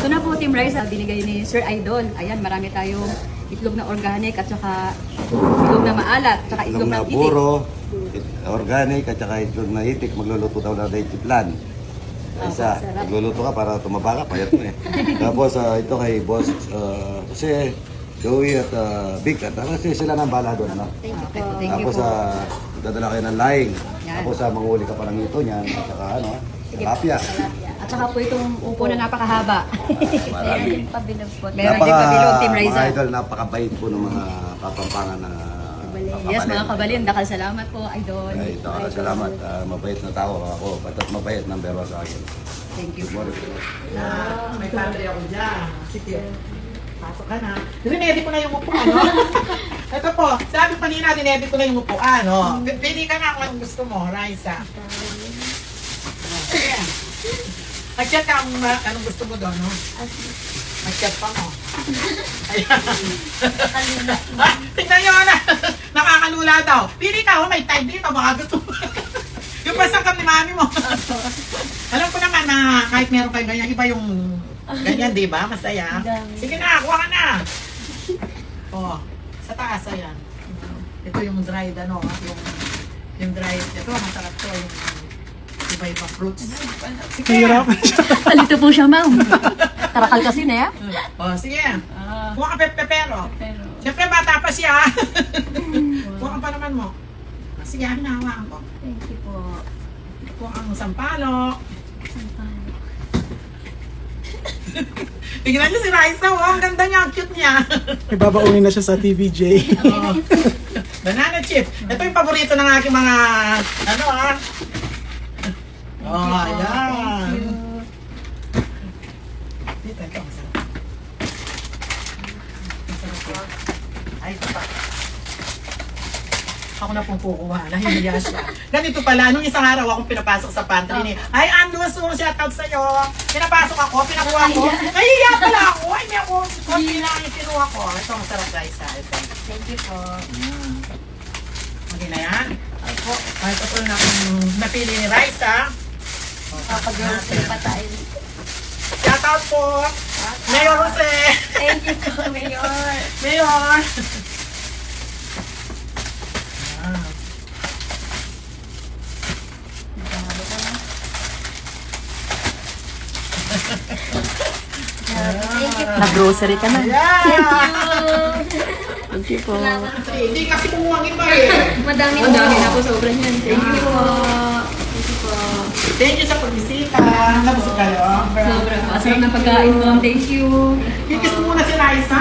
Ito na po, Team Rice, binigay ni Sir Idol. Ayan, marami tayong itlog na organic at saka itlog na maalat, at saka Itlog itlog na ng itik. puro, organic, at saka itlog na itik. Magluluto daw na dahil plan. Isa, sarap. magluluto ka para tumaba ka, payat mo eh. Tapos ito kay Boss kasi Joey at Vic, at kasi sila nang bala doon, ano? Thank you po. Thank you Tapos po. dadala kayo ng laing. Yan. Tapos manghuli ka pa ng ito niyan, at saka ano, Sige. tilapia. At saka po itong upo na napakahaba. Marami. Pabilog po. Meron din pabilog, Team Mga Riza. idol, napakabait po ng mga kapampangan na Yes, mga kabalin, dakal salamat po, Idol. Ay, ito, salamat. Mabait na tao ako. Basta't mabait, number 1 sa akin. Thank you. Good morning. May pantry ako dyan. Sige. Pasok ka na. Rinedi ko na yung upuan, no? Ito po, sabi pa nila, rinedi ko na yung upuan, no? Pili ka na kung anong gusto mo, Raisa. Sige. Mag-chat ka kung anong gusto mo doon, no? Mag-chat pa mo. Ayan. Tignan nyo na. Nakakalula daw. Pili ka, may time dito, baka gusto mo. Yung pasangkap ni mami mo. Alam ko naman na kahit meron kayo ganyan, iba yung ganyan, di ba? Masaya. Sige na, kuha ka na. Oh, sa taas, ayan. Ito yung dried, ano, yung dried. Ito, masarap to. Yung iba-iba fruits. Sige. Palito po siya, ma'am. Tarakal kasi na, ya? Oh, sige. Kuha ka pepero. Siyempre, bata pa siya. Kuha ka pa naman mo. Sige, hinahawakan ko. Thank you po. Kuha ang sampalok. Tingnan niyo si Raisa, oh. Ang ganda niya, ang cute niya. May babaunin na siya sa TVJ. Oh. Banana chip. Ito yung paborito ng aking mga, ano ah. Oh, ayan. Dito, ito. Masarap. Masarap. Ay, ito pa. Ako na pong kukuha. Nahihiya siya. Ganito pala, nung isang araw akong pinapasok sa pantry ni, ay, Andus, shout out sa'yo. Pinapasok ako, pinakuha ko. Nahihiya pala ako. Ay, hindi ako. Konti lang yung kinuha ko. Ito, masarap guys ha. Ito. Thank you po. Okay na yan? Opo. Ay, ito po na akong napili ni Rice ha. Kapag-grocery pa tayo. Shout out po. Mayor Jose. Thank you po, Mayor. Mayor. Thank you po. Nag-grocery ka na. Yeah. Thank you po. Hindi kasi kumuha ng iba eh. Madami Ang dami na po sobrang yan. Thank you po. Thank you po. Thank you sa pagbisita. Nabusog kayo. Sobrang po. Sarap ng pagkain, ma'am. Thank you. Kikis mo muna si Raisa.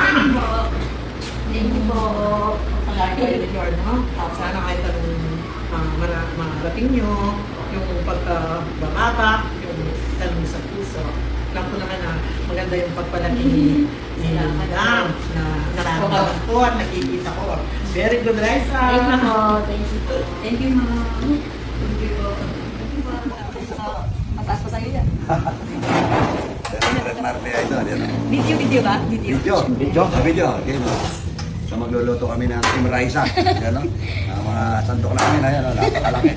Thank you po. Pagkain kayo ni Lord, no? Sana kahit anong marating nyo, yung pagkabababa, yung tanong sa puso. Alam ko naman na maganda yung pagpalaki ni Madam na nararamdaman ko at nakikita ko. Very good, Raisa. Thank you po. Thank you po. Thank you, ma'am. Thank you po. Mataas pa sa'yo yan. Red Marte idol, yan o. Video ba? Video. Video. Okay, no? So magluluto kami ng Team Raisa. Yan o. Mga sandok na kami na yan o. Napakalaki.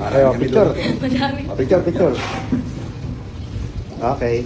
Ayo, picture. Madami. Picture. Okay.